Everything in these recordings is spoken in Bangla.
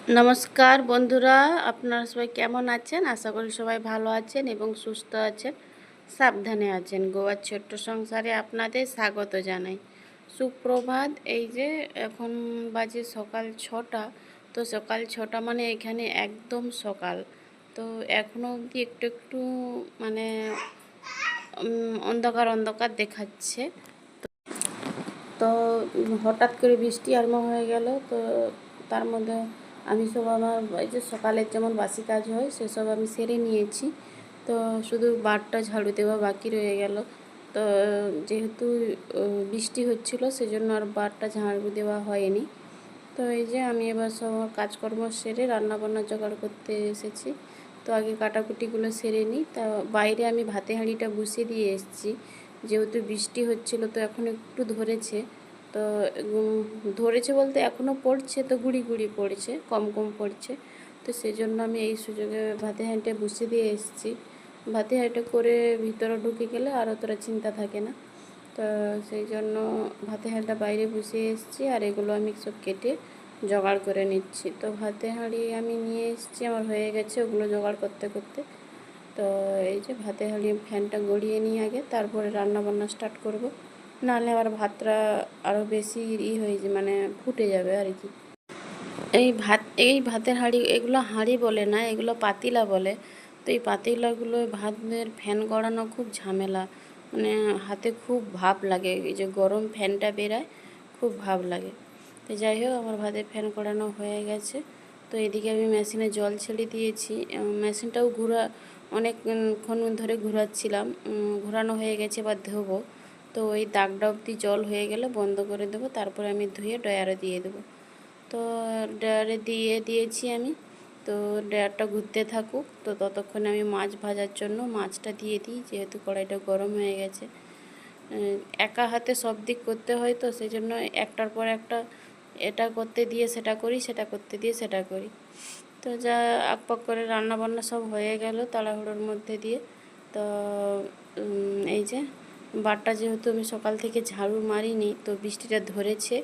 নমস্কার বন্ধুরা, আপনারা সবাই কেমন আছেন? আশা করি সবাই ভালো আছেন এবং সুস্থ আছেন, সাবধানে আছেন। গোয়ার ছোট্ট সংসারে আপনাদের স্বাগত জানাই। সুপ্রভাত। এই যে এখন বাজে সকাল 6টা। তো সকাল 6টা মানে এখানে একদম সকাল। তো এখনও অবধি একটু একটু মানে অন্ধকার অন্ধকার দেখাচ্ছে। তো হঠাৎ করে বৃষ্টি আরম্ভ হয়ে গেল। তো তার মধ্যে আমি সব আমার এই যে সকালের যেমন বাসি কাজ হয় সেসব আমি সেরে নিয়েছি। তো শুধু বারটা ঝাড়ু দেওয়া বাকি রয়ে গেল। তো যেহেতু বৃষ্টি হচ্ছিলো সেজন্য আর বারটা ঝাড়ু দেওয়া হয়নি। তো এই যে আমি এবার সব আমার কাজকর্ম সেরে রান্নাবান্না জোগাড় করতে এসেছি। তো আগে কাটাকুটিগুলো সেরে নিই। তা বাইরে আমি ভাতে হাঁড়িটা বসিয়ে দিয়ে এসেছি, যেহেতু বৃষ্টি হচ্ছিলো। তো এখন একটু ধরেছে। তো ধরেছে বলতে এখনও পড়ছে, তো গুঁড়ি গুঁড়ি পড়ছে, কম কম পড়ছে। তো সেজন্য আমি এই সুযোগে ভাতে হাঁড়িটা বসিয়ে দিয়ে এসেছি। ভাতে হাঁড়িটা করে ভিতরে ঢুকে গেলে আর অতটা চিন্তা থাকে না। তো সেই জন্য ভাতে হাঁড়িটা বাইরে বসিয়ে এসেছি, আর এগুলো আমি সব কেটে জোগাড় করে নিচ্ছি। তো ভাতে হাঁড়ি আমি নিয়ে এসেছি, আমার হয়ে গেছে ওগুলো জোগাড় করতে করতে। তো এই যে ভাতে হাঁড়ি ফ্যানটা গড়িয়ে নিয়ে আগে তারপরে রান্না বান্না স্টার্ট করব, নাহলে আবার ভাতটা আরও বেশি হয়ে যায়, মানে ফুটে যাবে আর কি। এই ভাতের হাঁড়ি, এগুলো হাঁড়ি বলে না, এগুলো পাতিলা বলে। তো এই পাতিলাগুলো ভাতের ফ্যান গড়ানো খুব ঝামেলা, মানে হাতে খুব ভাপ লাগে, এই যে গরম ফ্যানটা বেরায় খুব ভাপ লাগে। তো যাই হোক, আমার ভাতের ফ্যান গড়ানো হয়ে গেছে। তো এদিকে আমি মেশিনে জল ছেড়ে দিয়েছি। মেশিনটাও অনেকক্ষণ ধরে ঘোরাচ্ছিলাম, ঘোরানো হয়ে গেছে, এবার ধোবো। তো ওই দাগটা অবধি জল হয়ে গেলে বন্ধ করে দেবো, তারপরে আমি ধুয়ে ড্রয়ারে দিয়ে দেবো। তো ড্রয়ারে দিয়ে দিয়েছি আমি। তো ড্রয়ারটা ঘুরতে থাকুক, তো ততক্ষণে আমি মাছ ভাজার জন্য মাছটা দিয়ে দিই, যেহেতু কড়াইটা গরম হয়ে গেছে। একা হাতে সব দিক করতে হয়, তো সেই জন্য একটার পর একটা এটা করতে দিয়ে সেটা করি, সেটা করতে দিয়ে সেটা করি। তো যা আকপাক করে রান্না বান্না সব হয়ে গেল তাড়াহুড়োর মধ্যে দিয়ে। তো এই যে বারটা যেহেতু আমি সকাল থেকে ঝাড়ু মারিনি, তো বৃষ্টিটা ধরেছে,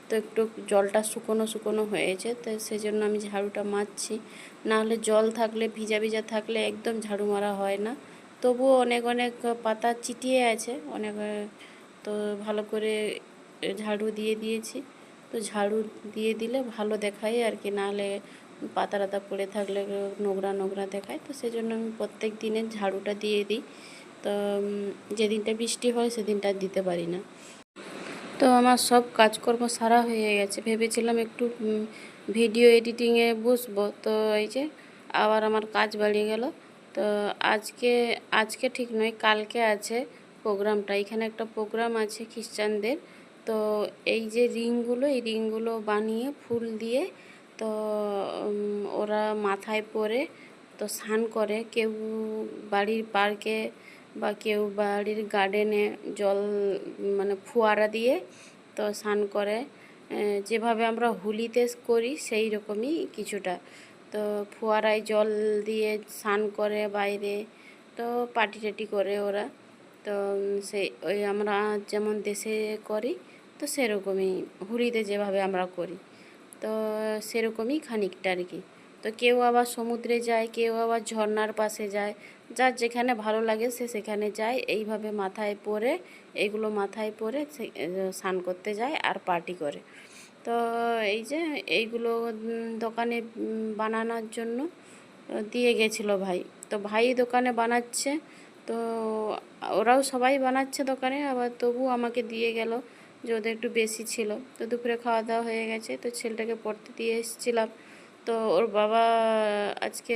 তো একটু জলটা শুকনো শুকনো হয়েছে, তো সেই জন্য আমি ঝাড়ুটা মারছি। নাহলে জল থাকলে, ভিজা ভিজা থাকলে একদম ঝাড়ু মারা হয় না। তবুও অনেক অনেক পাতা চিটিয়ে আছে অনেক, তো ভালো করে ঝাড়ু দিয়ে দিয়েছি। তো ঝাড়ু দিয়ে দিলে ভালো দেখায় আর কি, নাহলে পাতা টাতা পড়ে থাকলে নোংরা নোংরা দেখায়। তো সেই জন্য আমি প্রত্যেক দিনের ঝাড়ুটা দিয়ে দিই। তো যেদিনটা বৃষ্টি হয় সেদিনটা দিতে পারি না। তো আমার সব কাজকর্ম সারা হয়ে গেছে, ভেবেছিলাম একটু ভিডিও এডিটিংয়ে বসবো। তো এই যে আবার আমার কাজ বাড়িয়ে গেল। তো আজকে আজকে ঠিক নয়, কালকে আছে প্রোগ্রামটা। এখানে একটা প্রোগ্রাম আছে খ্রিস্টানদের। তো এই যে রিংগুলো, এই রিংগুলো বানিয়ে ফুল দিয়ে, তো ওরা মাথায় পরে তো স্নান করে, কেউ বাড়ির পার্কে বা কেউ বাড়ির গার্ডেনে জল মানে ফোয়ারা দিয়ে তো স্নান করে। যেভাবে আমরা হোলিতে করি সেই রকমই কিছুটা। তো ফোয়ারায় জল দিয়ে স্নান করে বাইরে, তো পার্টি টাটি করে ওরা। তো সেই ওই আমরা যেমন দেশে করি, তো সেরকমই হোলিতে যেভাবে আমরা করি, তো সেরকমই খানিকটা আর কি। তো কেউ আবার সমুদ্রে যায়, কেউ আবার ঝর্নার পাশে যায়, যার যেখানে ভালো লাগে সে সেখানে যায়। এইভাবে মাথায় পরে, এইগুলো মাথায় পরে স্নান করতে যায় আর পার্টি করে। তো এই যে এইগুলো দোকানে বানানোর জন্য দিয়ে গেছিলো ভাই। তো ভাই দোকানে বানাচ্ছে, তো ওরাও সবাই বানাচ্ছে দোকানে, আবার তবু আমাকে দিয়ে গেল, যে ওদের একটু বেশি ছিল। তো দুপুরে খাওয়া দাওয়া হয়ে গেছে, তো ছেলেটাকে পড়তে দিয়ে এসেছিলাম। তো ওর বাবা আজকে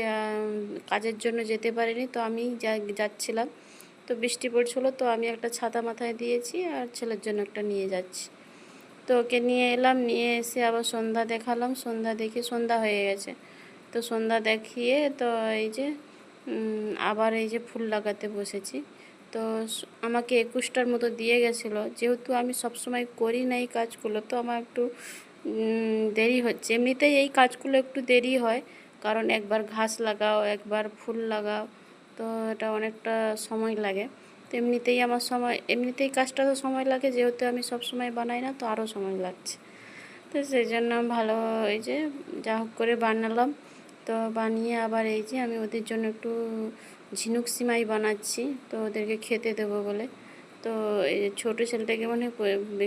কাজের জন্য যেতে পারেনি, তো আমি যাচ্ছিলাম। তো বৃষ্টি পড়ছিলো, তো আমি একটা ছাতা মাথায় দিয়েছি আর ছেলের জন্য একটা নিয়ে যাচ্ছি। তো ওকে নিয়ে এলাম, নিয়ে এসে আবার সন্ধ্যা দেখালাম। সন্ধ্যা দেখে সন্ধ্যা হয়ে গেছে, তো সন্ধ্যা দেখিয়ে তো এই যে আবার এই যে ফুল লাগাতে বসেছি। তো আমাকে 21টার মতো দিয়ে গেছিলো, যেহেতু আমি সবসময় করি না এই কাজগুলো, তো আমার একটু দেরি হচ্ছে। এমনিতেই এই কাজগুলো একটু দেরি হয়, কারণ একবার ঘাস লাগাও, একবার ফুল লাগাও, তো এটা অনেকটা সময় লাগে। তো এমনিতেই আমার সময়, এমনিতেই কাজটা তো সময় লাগে, যেহেতু আমি সব সময় বানাই না, তো আরও সময় লাগছে। তো সেই জন্য ভালো এই যে যা হোক করে বানালাম। তো বানিয়ে আবার এই যে আমি ওদের জন্য একটু ঝিনুক সিমাই বানাচ্ছি, তো ওদেরকে খেতে দেবো বলে। তো এই ছোটো ছেলেটাকে মানে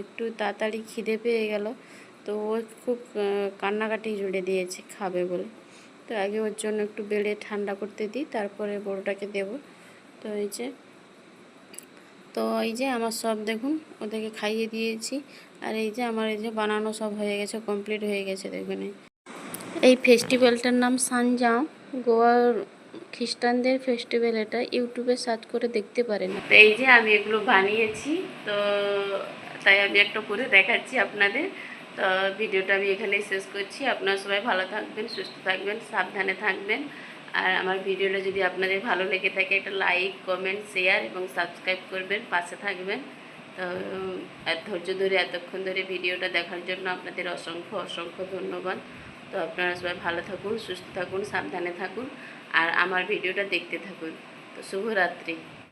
একটু তাড়াতাড়ি খিদে পেয়ে গেল, তো ও খুব কান্নাকাটি জুড়ে দিয়েছে খাবে বলে। তো আগে ওর জন্য একটু বেড়ে ঠান্ডা করতে দিই, তারপরে বড়োটাকে দেব। তো এই যে আমার সব দেখুন ওদেরকে খাইয়ে দিয়েছি। আর এই যে আমার এই যে বানানো সব হয়ে গেছে, কমপ্লিট হয়ে গেছে দেখুন। এই ফেস্টিভ্যালটার নাম সানজাম, গোয়ার খ্রিস্টানদের ফেস্টিভ্যাল। এটা ইউটিউবে সার্চ করে দেখতে পারেন। তো এই যে আমি এগুলো বানিয়েছি, তো তাই আমি একটা করে দেখাচ্ছি আপনাদের। তো ভিডিওটা আমি এখানেই শেষ করছি। আপনারা সবাই ভালো থাকবেন, সুস্থ থাকবেন, সাবধানে থাকবেন। আর আমার ভিডিওটা যদি আপনাদের ভালো লেগে থাকে একটা লাইক, কমেন্ট, শেয়ার এবং সাবস্ক্রাইব করবেন, পাশে থাকবেন। তো ধৈর্য ধরে এতক্ষণ ধরে ভিডিওটা দেখার জন্য আপনাদের অসংখ্য অসংখ্য ধন্যবাদ। তো আপনারা সবাই ভালো থাকুন, সুস্থ থাকুন, সাবধানে থাকুন আর আমার ভিডিওটা দেখতে থাকুন। তো শুভরাত্রি।